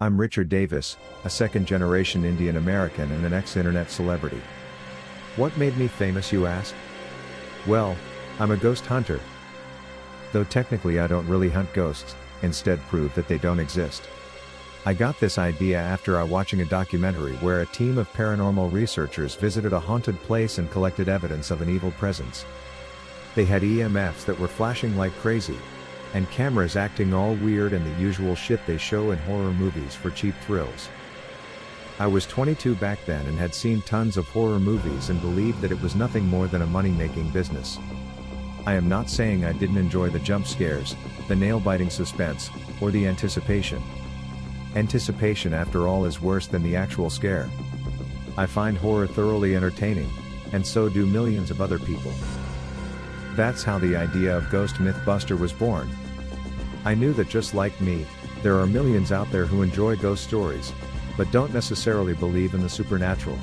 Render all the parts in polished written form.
I'm Richard Davis, a second-generation Indian American and an ex-internet celebrity. What made me famous, you ask? Well, I'm a ghost hunter. Though technically I don't really hunt ghosts, instead prove that they don't exist. I got this idea after watching a documentary where a team of paranormal researchers visited a haunted place and collected evidence of an evil presence. They had EMFs that were flashing like crazy, and cameras acting all weird and the usual shit they show in horror movies for cheap thrills. I was 22 back then and had seen tons of horror movies and believed that it was nothing more than a money-making business. I am not saying I didn't enjoy the jump scares, the nail-biting suspense, or the anticipation. Anticipation, after all, is worse than the actual scare. I find horror thoroughly entertaining, and so do millions of other people. That's how the idea of Ghost Mythbuster was born. I knew that just like me, there are millions out there who enjoy ghost stories, but don't necessarily believe in the supernatural.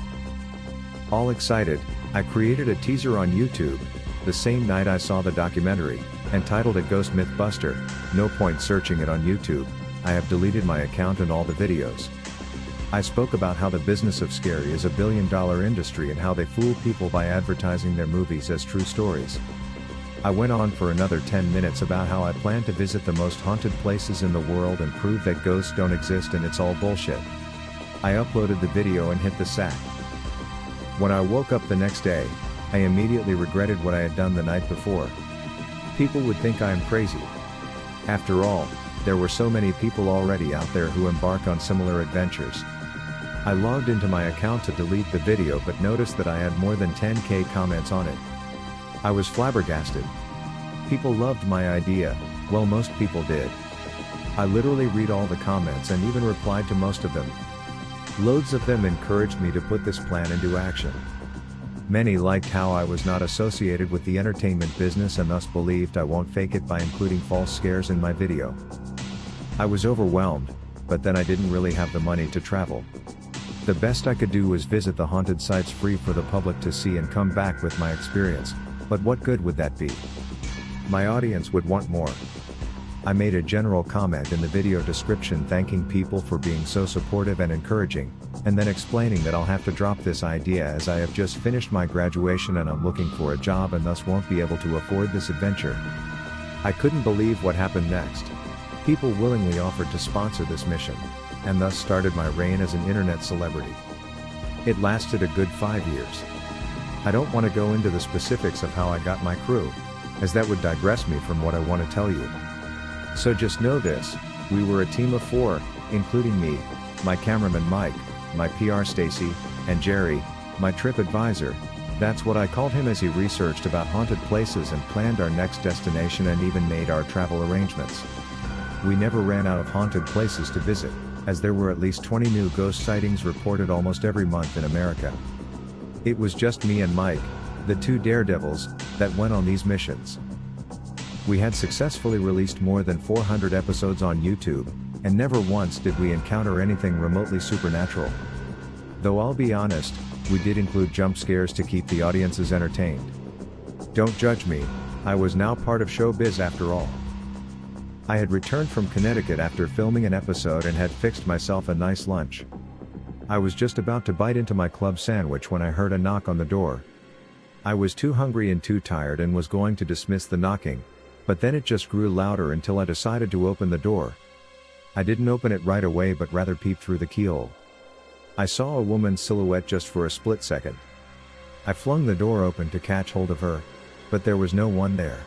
All excited, I created a teaser on YouTube, the same night I saw the documentary, and titled it Ghost Mythbuster. No point searching it on YouTube, I have deleted my account and all the videos. I spoke about how the business of scary is a billion-dollar industry and how they fool people by advertising their movies as true stories. I went on for another 10 minutes about how I plan to visit the most haunted places in the world and prove that ghosts don't exist and it's all bullshit. I uploaded the video and hit the sack. When I woke up the next day, I immediately regretted what I had done the night before. People would think I am crazy. After all, there were so many people already out there who embark on similar adventures. I logged into my account to delete the video but noticed that I had more than 10,000 comments on it. I was flabbergasted. People loved my idea, well, most people did. I literally read all the comments and even replied to most of them. Loads of them encouraged me to put this plan into action. Many liked how I was not associated with the entertainment business and thus believed I won't fake it by including false scares in my video. I was overwhelmed, but then I didn't really have the money to travel. The best I could do was visit the haunted sites free for the public to see and come back with my experience, but what good would that be? My audience would want more. I made a general comment in the video description thanking people for being so supportive and encouraging, and then explaining that I'll have to drop this idea as I have just finished my graduation and I'm looking for a job and thus won't be able to afford this adventure. I couldn't believe what happened next. People willingly offered to sponsor this mission, and thus started my reign as an internet celebrity. It lasted a good 5 years. I don't want to go into the specifics of how I got my crew, as that would digress me from what I want to tell you. So just know this, we were a team of 4, including me, my cameraman Mike, my PR Stacy, and Jerry, my trip advisor. That's what I called him as he researched about haunted places and planned our next destination and even made our travel arrangements. We never ran out of haunted places to visit, as there were at least 20 new ghost sightings reported almost every month in America. It was just me and Mike, the 2 daredevils, that went on these missions. We had successfully released more than 400 episodes on YouTube, and never once did we encounter anything remotely supernatural. Though I'll be honest, we did include jump scares to keep the audiences entertained. Don't judge me, I was now part of showbiz after all. I had returned from Connecticut after filming an episode and had fixed myself a nice lunch. I was just about to bite into my club sandwich when I heard a knock on the door. I was too hungry and too tired and was going to dismiss the knocking, but then it just grew louder until I decided to open the door. I didn't open it right away but rather peeped through the keyhole. I saw a woman's silhouette just for a split second. I flung the door open to catch hold of her, but there was no one there.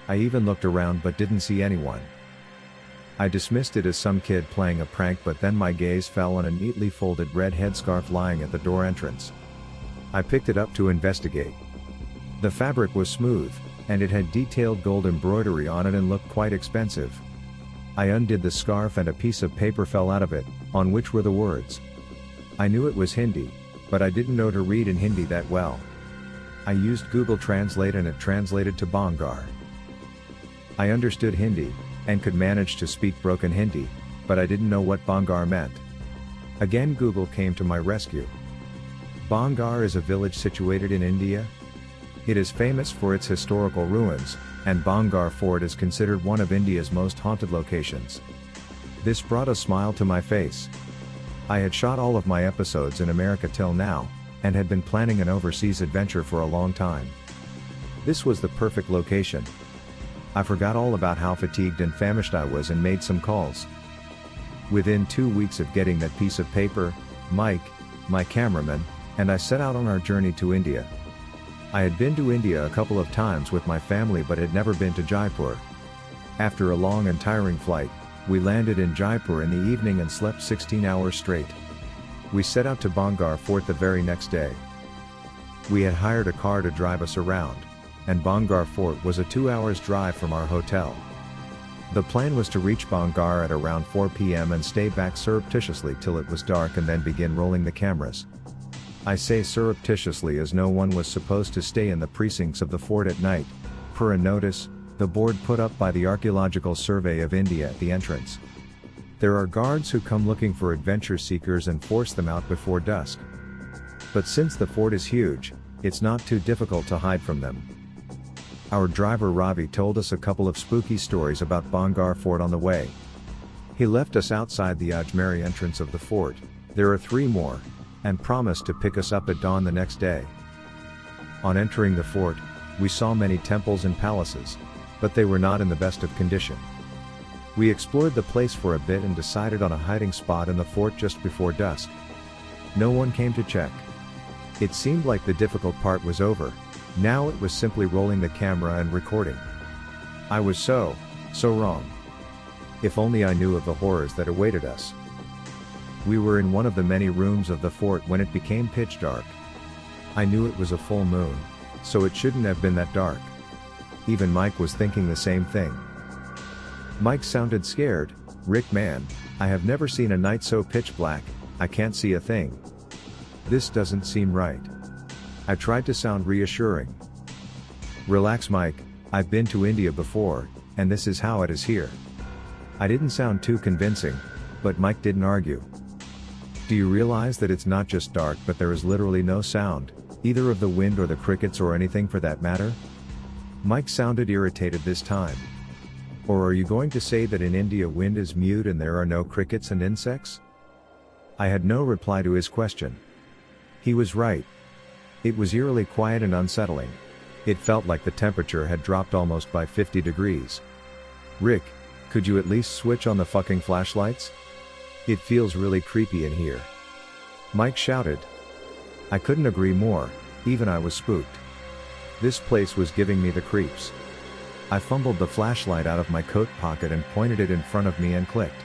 I even looked around but didn't see anyone. I dismissed it as some kid playing a prank, but then my gaze fell on a neatly folded red headscarf lying at the door entrance. I picked it up to investigate. The fabric was smooth, and it had detailed gold embroidery on it and looked quite expensive. I undid the scarf and a piece of paper fell out of it, on which were the words. I knew it was Hindi, but I didn't know to read in Hindi that well. I used Google Translate and it translated to Bangar. I understood Hindi, and could manage to speak broken Hindi, but I didn't know what Bangar meant. Again Google came to my rescue. Bangar is a village situated in India. It is famous for its historical ruins, and Bangar Fort is considered one of India's most haunted locations. This brought a smile to my face. I had shot all of my episodes in America till now, and had been planning an overseas adventure for a long time. This was the perfect location. I forgot all about how fatigued and famished I was and made some calls. Within 2 weeks of getting that piece of paper, Mike, my cameraman, and I set out on our journey to India. I had been to India a couple of times with my family but had never been to Jaipur. After a long and tiring flight, we landed in Jaipur in the evening and slept 16 hours straight. We set out to Bangar Fort the very next day. We had hired a car to drive us around, and Bangar Fort was a 2 hours drive from our hotel. The plan was to reach Bangar at around 4 p.m. and stay back surreptitiously till it was dark and then begin rolling the cameras. I say surreptitiously as no one was supposed to stay in the precincts of the fort at night, per a notice the board put up by the Archaeological Survey of India at the entrance. There are guards who come looking for adventure seekers and force them out before dusk. But since the fort is huge, it's not too difficult to hide from them. Our driver Ravi told us a couple of spooky stories about Bangar Fort on the way. He left us outside the Ajmeri entrance of the fort, there are 3 more, and promised to pick us up at dawn the next day. On entering the fort, we saw many temples and palaces, but they were not in the best of condition. We explored the place for a bit and decided on a hiding spot in the fort just before dusk. No one came to check. It seemed like the difficult part was over, now it was simply rolling the camera and recording. I was so wrong. If only I knew of the horrors that awaited us. We were in one of the many rooms of the fort when it became pitch dark. I knew it was a full moon, so it shouldn't have been that dark. Even Mike was thinking the same thing. Mike sounded scared. "Rick man, I have never seen a night so pitch black, I can't see a thing. This doesn't seem right." I tried to sound reassuring. "Relax Mike, I've been to India before, and this is how it is here." I didn't sound too convincing, but Mike didn't argue. "Do you realize that it's not just dark but there is literally no sound, either of the wind or the crickets or anything for that matter?" Mike sounded irritated this time. "Or are you going to say that in India wind is mute and there are no crickets and insects?" I had no reply to his question. He was right. It was eerily quiet and unsettling. It felt like the temperature had dropped almost by 50 degrees. "Rick, could you at least switch on the fucking flashlights? It feels really creepy in here," Mike shouted. I couldn't agree more, even I was spooked. This place was giving me the creeps. I fumbled the flashlight out of my coat pocket and pointed it in front of me and clicked.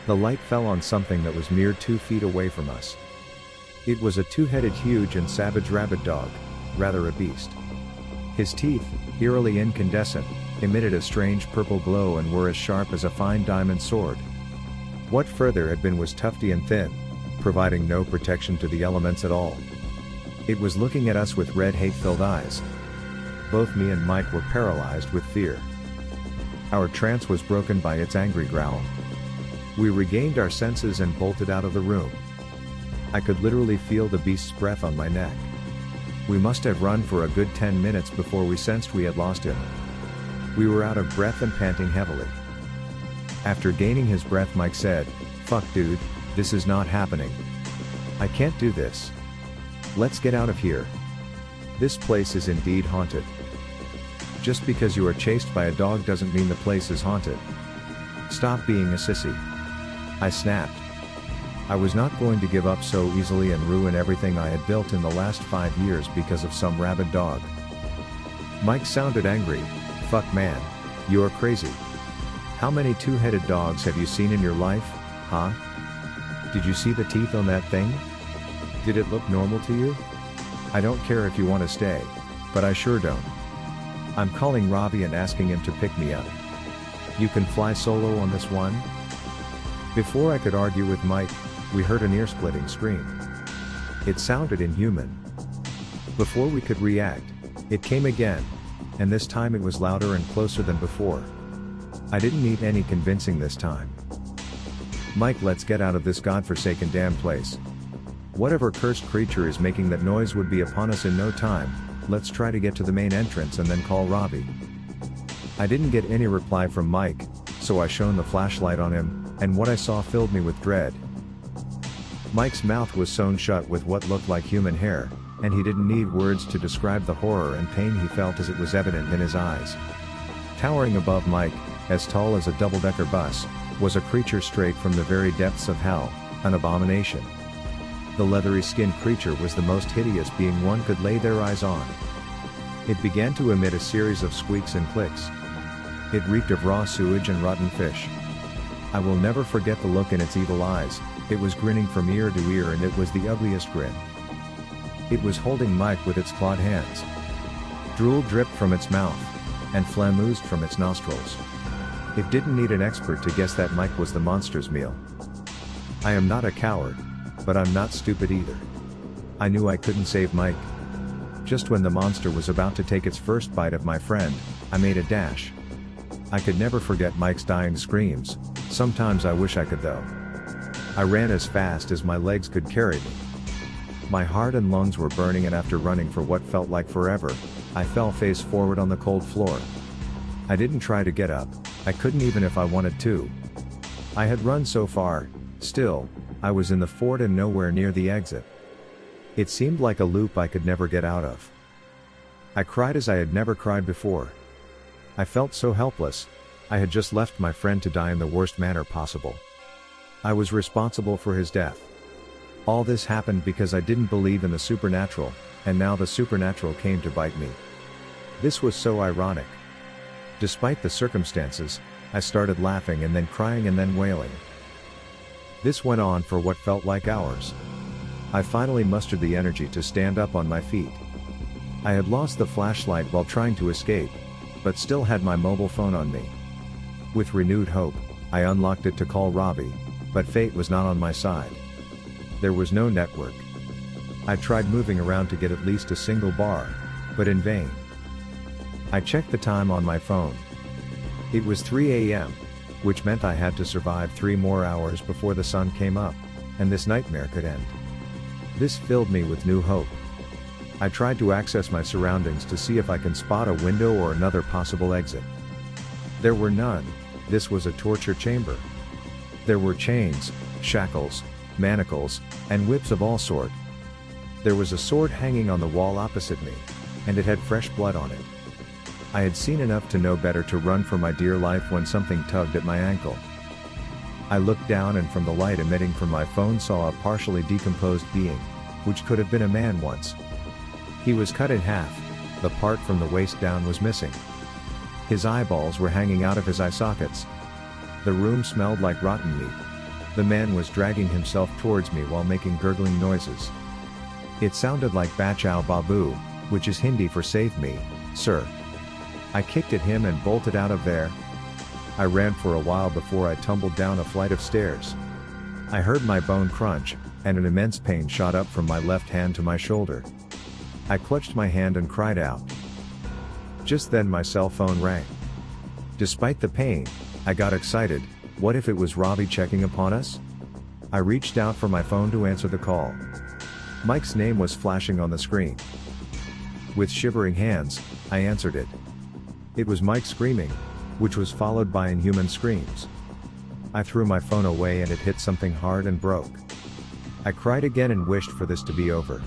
The light fell on something that was mere 2 feet away from us. It was a 2-headed huge and savage rabid dog, rather a beast. His teeth, eerily incandescent, emitted a strange purple glow and were as sharp as a fine diamond sword. What further had been was tufty and thin, providing no protection to the elements at all. It was looking at us with red hate-filled eyes. Both me and Mike were paralyzed with fear. Our trance was broken by its angry growl. We regained our senses and bolted out of the room. I could literally feel the beast's breath on my neck. We must have run for a good 10 minutes before we sensed we had lost him. We were out of breath and panting heavily. After gaining his breath, Mike said, "Fuck dude, this is not happening. I can't do this. Let's get out of here. This place is indeed haunted." Just because you are chased by a dog doesn't mean the place is haunted. Stop being a sissy. I snapped. I was not going to give up so easily and ruin everything I had built in the last 5 years because of some rabid dog. Mike sounded angry. "Fuck man, you're crazy. How many 2-headed dogs have you seen in your life, huh? Did you see the teeth on that thing? Did it look normal to you? I don't care if you want to stay, but I sure don't. I'm calling Ravi and asking him to pick me up. You can fly solo on this one?" Before I could argue with Mike, we heard an ear-splitting scream. It sounded inhuman. Before we could react, it came again, and this time it was louder and closer than before. I didn't need any convincing this time. "Mike, let's get out of this godforsaken damn place. Whatever cursed creature is making that noise would be upon us in no time. Let's try to get to the main entrance and then call Ravi." I didn't get any reply from Mike, so I shone the flashlight on him, and what I saw filled me with dread. Mike's mouth was sewn shut with what looked like human hair, and he didn't need words to describe the horror and pain he felt as it was evident in his eyes. Towering above Mike, as tall as a double-decker bus, was a creature straight from the very depths of hell, an abomination. The leathery-skinned creature was the most hideous being one could lay their eyes on. It began to emit a series of squeaks and clicks. It reeked of raw sewage and rotten fish. I will never forget the look in its evil eyes. It was grinning from ear to ear, and it was the ugliest grin. It was holding Mike with its clawed hands. Drool dripped from its mouth, and phlegm oozed from its nostrils. It didn't need an expert to guess that Mike was the monster's meal. I am not a coward, but I'm not stupid either. I knew I couldn't save Mike. Just when the monster was about to take its first bite of my friend, I made a dash. I could never forget Mike's dying screams. Sometimes I wish I could though. I ran as fast as my legs could carry me. My heart and lungs were burning, and after running for what felt like forever, I fell face forward on the cold floor. I didn't try to get up, I couldn't even if I wanted to. I had run so far, still, I was in the fort and nowhere near the exit. It seemed like a loop I could never get out of. I cried as I had never cried before. I felt so helpless. I had just left my friend to die in the worst manner possible. I was responsible for his death. All this happened because I didn't believe in the supernatural, and now the supernatural came to bite me. This was so ironic. Despite the circumstances, I started laughing and then crying and then wailing. This went on for what felt like hours. I finally mustered the energy to stand up on my feet. I had lost the flashlight while trying to escape, but still had my mobile phone on me. With renewed hope, I unlocked it to call Robbie, but fate was not on my side. There was no network. I tried moving around to get at least a single bar, but in vain. I checked the time on my phone. It was 3 a.m., which meant I had to survive 3 more hours before the sun came up, and this nightmare could end. This filled me with new hope. I tried to access my surroundings to see if I can spot a window or another possible exit. There were none. This was a torture chamber. There were chains, shackles, manacles, and whips of all sort. There was a sword hanging on the wall opposite me, and it had fresh blood on it. I had seen enough to know better to run for my dear life when something tugged at my ankle. I looked down and from the light emitting from my phone saw a partially decomposed being, which could have been a man once. He was cut in half, the part from the waist down was missing. His eyeballs were hanging out of his eye sockets. The room smelled like rotten meat. The man was dragging himself towards me while making gurgling noises. It sounded like Bachao Babu, which is Hindi for save me, sir. I kicked at him and bolted out of there. I ran for a while before I tumbled down a flight of stairs. I heard my bone crunch, and an immense pain shot up from my left hand to my shoulder. I clutched my hand and cried out. Just then my cell phone rang. Despite the pain, I got excited. What if it was Robbie checking upon us? I reached out for my phone to answer the call. Mike's name was flashing on the screen. With shivering hands, I answered it. It was Mike screaming, which was followed by inhuman screams. I threw my phone away and it hit something hard and broke. I cried again and wished for this to be over.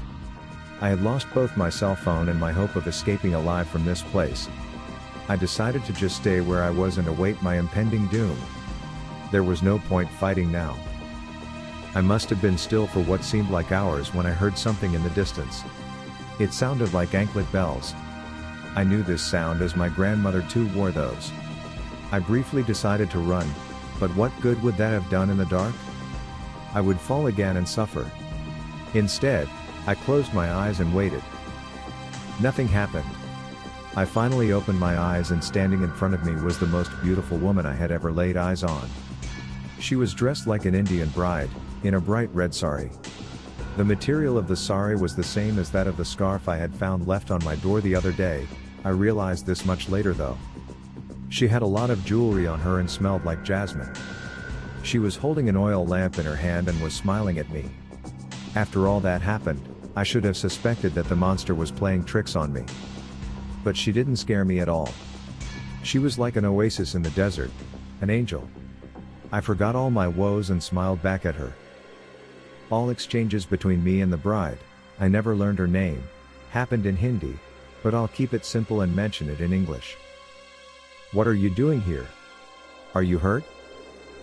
I had lost both my cell phone and my hope of escaping alive from this place. I decided to just stay where I was and await my impending doom. There was no point fighting now. I must have been still for what seemed like hours when I heard something in the distance. It sounded like anklet bells. I knew this sound as my grandmother too wore those. I briefly decided to run, but what good would that have done in the dark? I would fall again and suffer. Instead, I closed my eyes and waited. Nothing happened. I finally opened my eyes and standing in front of me was the most beautiful woman I had ever laid eyes on. She was dressed like an Indian bride, in a bright red sari. The material of the sari was the same as that of the scarf I had found left on my door the other day. I realized this much later though. She had a lot of jewelry on her and smelled like jasmine. She was holding an oil lamp in her hand and was smiling at me. After all that happened, I should have suspected that the monster was playing tricks on me. But she didn't scare me at all. She was like an oasis in the desert, an angel. I forgot all my woes and smiled back at her. All exchanges between me and the bride, I never learned her name, happened in Hindi, but I'll keep it simple and mention it in English. "What are you doing here? Are you hurt?"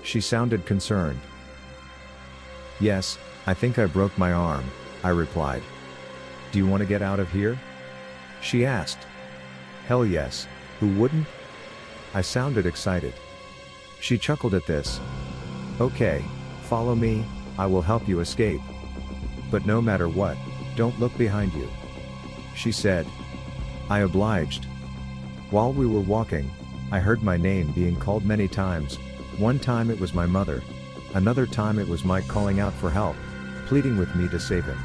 She sounded concerned. "Yes, I think I broke my arm," I replied. "Do you want to get out of here?" She asked. "Hell yes, who wouldn't?" I sounded excited. She chuckled at this. "Okay, follow me, I will help you escape. But no matter what, don't look behind you," she said. I obliged. While we were walking, I heard my name being called many times. One time it was my mother. Another time it was Mike calling out for help, pleading with me to save him.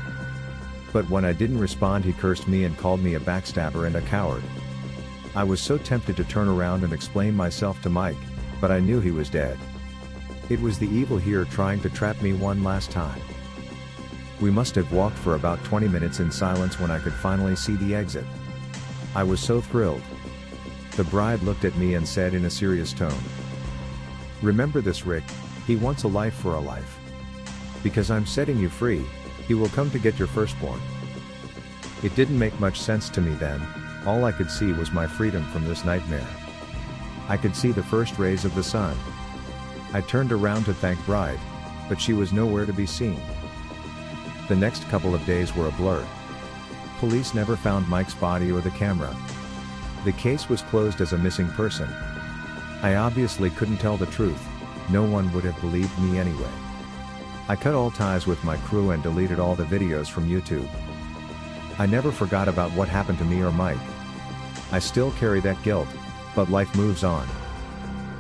But when I didn't respond, he cursed me and called me a backstabber and a coward. I was so tempted to turn around and explain myself to Mike, but I knew he was dead. It was the evil here trying to trap me one last time. We must have walked for about 20 minutes in silence when I could finally see the exit. I was so thrilled. The bride looked at me and said in a serious tone, "Remember this, Rick, he wants a life for a life. Because I'm setting you free, he will come to get your firstborn." It didn't make much sense to me then. All I could see was my freedom from this nightmare. I could see the first rays of the sun. I turned around to thank Bride, but she was nowhere to be seen. The next couple of days were a blur. Police never found Mike's body or the camera. The case was closed as a missing person. I obviously couldn't tell the truth, no one would have believed me anyway. I cut all ties with my crew and deleted all the videos from YouTube. I never forgot about what happened to me or Mike. I still carry that guilt, but life moves on.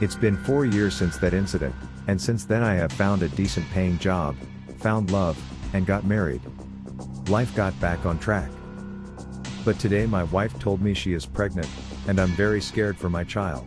It's been 4 years since that incident, and since then I have found a decent paying job, found love, and got married. Life got back on track. But today my wife told me she is pregnant, and I'm very scared for my child.